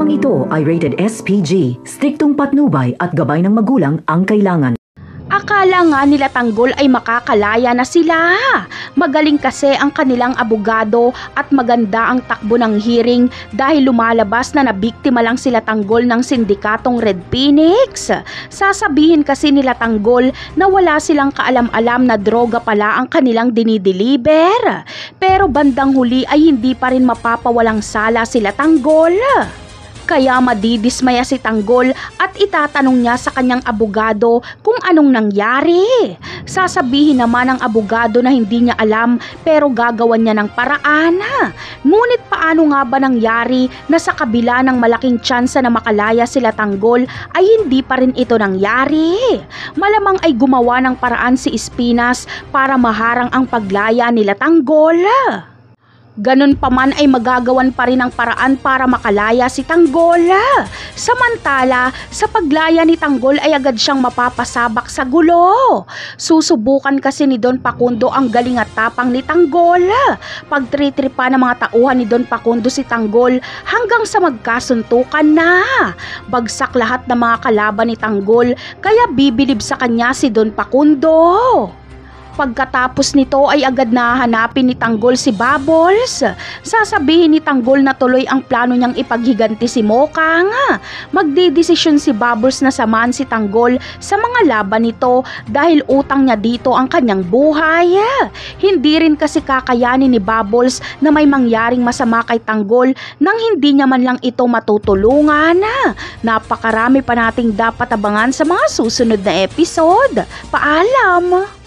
Programang ito ay rated SPG, striktong patnubay at gabay ng magulang ang kailangan. Akala nga nila Tanggol ay makakalaya na sila. Magaling kasi ang kanilang abogado at maganda ang takbo ng hearing dahil lumalabas na nabiktima lang sila Tanggol ng sindikatong Red Phoenix. Sasabihin kasi nila Tanggol na wala silang kaalam-alam na droga pala ang kanilang dinideliver. Pero bandang huli ay hindi pa rin mapapawalang sala sila Tanggol. Kaya madidismaya si Tanggol at itatanong niya sa kanyang abogado kung anong nangyari. Sasabihin naman ng abogado na hindi niya alam pero gagawan niya ng paraan. Ngunit paano nga ba nangyari na sa kabila ng malaking tsansa na makalaya sila Tanggol ay hindi pa rin ito nangyari? Malamang ay gumawa ng paraan si Espinas para maharang ang paglaya nila Tanggol. Ganun pa man ay magagawan pa rin ang paraan para makalaya si Tanggol. Samantala, sa paglaya ni Tanggol ay agad siyang mapapasabak sa gulo. Susubukan kasi ni Don Facundo ang galing at tapang ni Tanggol. Pagtritripa ng mga tauhan ni Don Facundo si Tanggol hanggang sa magkasuntukan na. Bagsak lahat ng mga kalaban ni Tanggol kaya bibilib sa kanya si Don Facundo. Pagkatapos nito ay agad nahanapin ni Tanggol si Bubbles. Sasabihin ni Tanggol na tuloy ang plano niyang ipaghiganti si Mokang. Magdidesisyon si Bubbles na samahan si Tanggol sa mga laban nito dahil utang niya dito ang kanyang buhay. Hindi rin kasi kakayanin ni Bubbles na may mangyaring masama kay Tanggol nang hindi niya man lang ito matutulungan. Napakarami pa nating dapat abangan sa mga susunod na episode. Paalam!